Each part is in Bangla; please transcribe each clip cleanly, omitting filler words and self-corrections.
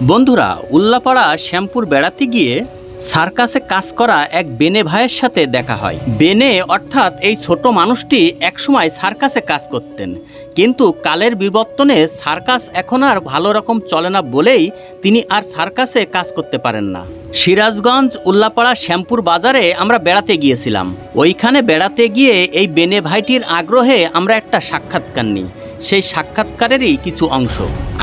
বন্ধুরা, উল্লাপাড়া শ্যামপুর বেড়াতে গিয়ে সার্কাসে কাজ করা এক বেনে ভাইয়ের সাথে দেখা হয়। বেনে অর্থাৎ এই ছোট মানুষটি একসময় সার্কাসে কাজ করতেন, কিন্তু কালের বিবর্তনে সার্কাস এখন আর ভালো রকম চলে না বলেই তিনি আর সার্কাসে কাজ করতে পারেন না। সিরাজগঞ্জ উল্লাপাড়া শ্যামপুর বাজারে আমরা বেড়াতে গিয়েছিলাম। ওইখানে বেড়াতে গিয়ে এই বেনে ভাইটির আগ্রহে আমরা একটা সাক্ষাৎকার নিই। সেই সাক্ষাৎকারেরই কিছু অংশ।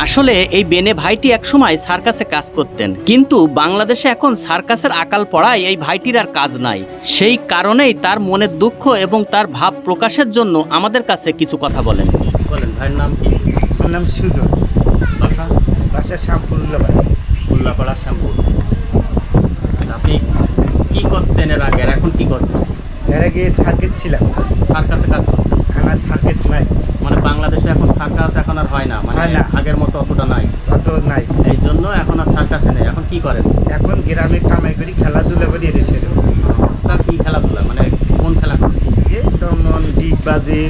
আসলে এই বেনে ভাইটি একসময় সার্কাসে কাজ করতেন, কিন্তু বাংলাদেশে এখন সার্কাসের আকাল পড়ায় এই ভাইটির আর কাজ নাই। সেই কারণেই তার মনের দুঃখ এবং তার ভাব প্রকাশের জন্য আমাদের কাছে কিছু কথা বলেন। ভাইয়ের নাম কি? আমার নাম সুজন। বাসা শ্যামপুর উল্লাপাড়া শ্যামপুর। আচ্ছা, আপনি কি করতেন এর আগে, এখন কি করছেন? এর আগে সার্কেস ছিলাম। সার্কাসে কাজ করতেন? আমার সার্কেস নাই, মানে বাংলাদেশে এখন সার্কাস এখন আর হয় না, মানে হয় না। আগের মতো অতটা নাই, অত নাই। এই জন্য এখন আর সার্কাসে নেই। এখন কি করেন? এখন গ্রামে কামাই করি, খেলাধুলা করি। এদেশে তার কি খেলাধুলা, মানে কোন খেলা করেন? যে তেমন ডিগ বাজে,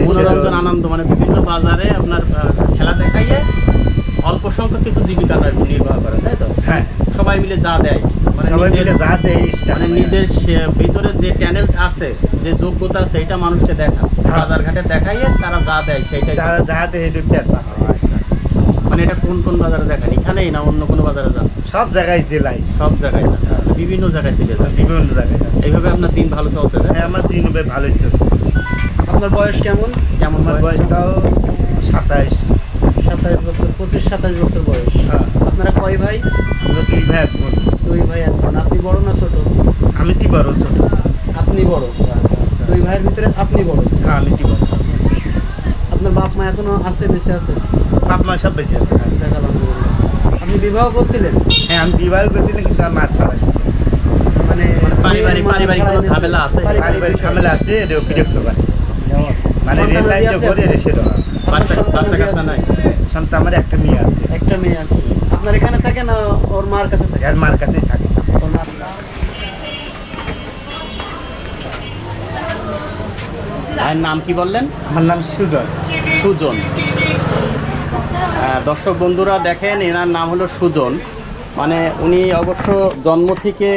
মনোরঞ্জন আনন্দ, মানে বিভিন্ন বাজারে আপনার খেলা দেখাইয়ে অল্প সংখ্যক কিছু জীবিকা নির্বাহ করেন, তাই তো? হ্যাঁ, সবাই মিলে যা দেয়, মানে সবাই মিলে যা দেয়, মানে নিজের ভিতরে যে ট্যালেন্ট আছে, যে যোগ্যতা আছে, সেইটা মানুষকে দেখা, বাজার ঘাটে দেখাইয়ে তারা যা দেয় সেইটাই। যা দেয় পেট পাশে। আচ্ছা, মানে এটা কোন কোন বাজারে দেখেন? এখানেই না অন্য কোনো বাজারে যান? সব জায়গায় জেলায়, সব জায়গায় না, বিভিন্ন জায়গায় চলে যান। বিভিন্ন জায়গায়। এইভাবে আপনার দিন ভালো চলছে? হ্যাঁ, আমার জিনবে ভালোই চলছে। আপনার বয়স কেমন? কেমন? আমার বয়সটাও 27। 27 বছর, 25-27 বছর বয়স। হ্যাঁ। আপনারা কয় ভাই? আমরা 2 ভাই এক বোন। 2 ভাই এক বোন। আপনি বড় না ছোট? আমি কি বড়, ছোট? আপনি বড়। 2 ভাইয়ের ভিতরে আপনি বড়? হ্যাঁ, আমি কি বড়। আপনার বাপ মা এখনো আছে, বেঁচে আছে? বাপ মা সব বেঁচে আছে। যাক, আলহামদুলিল্লাহ। আপনি বিবাহ করছিলেন? হ্যাঁ, আমি বিবাহ করেছিলাম, কিন্তু আমার মা ছাড়া গেছে। মানে পারিবারিক কোনো ঝামেলা আছে? পারিবারিক ঝামেলা আছে, এটাও বিরক্ত করে। মানে রেল লাইন তো করে রেসে দেওয়া। বাচ্চা কাচ্চা নাই? সন্তান আমার একটা মেয়ে আছে। একটা মেয়ে আছে। আপনার এখানে থাকে না ওর মার কাছে থাকে? এর মার কাছেই থাকে। ওর মা। ভাইয়ের নাম কি বললেন? আমার নাম সুজন। সুজন। দর্শক বন্ধুরা দেখেন, এনার নাম হলো সুজন। মানে উনি অবশ্য জন্ম থেকে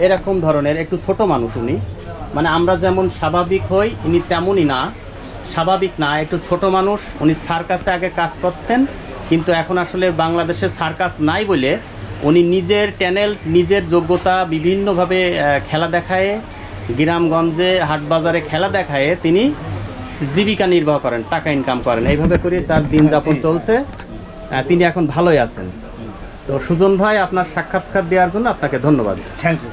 এরকম ধরনের একটু ছোট মানুষ। উনি মানে আমরা যেমন স্বাভাবিক হই, ইনি তেমনই না, স্বাভাবিক না, একটু ছোট মানুষ। উনি সার্কাসে আগে কাজ করতেন, কিন্তু এখন আসলে বাংলাদেশে সার্কাস নাই বলে উনি নিজের ট্যালেন্ট, নিজের যোগ্যতা বিভিন্নভাবে খেলা দেখায়, গ্রামগঞ্জে হাটবাজারে খেলা দেখায় তিনি জীবিকা নির্বাহ করেন, টাকা ইনকাম করেন। এইভাবে করে তার দিন যাপন চলছে। তিনি এখন ভালোই আছেন। তো সুজন ভাই, আপনার সাক্ষাৎকার দেওয়ার জন্য আপনাকে ধন্যবাদ। Thank you.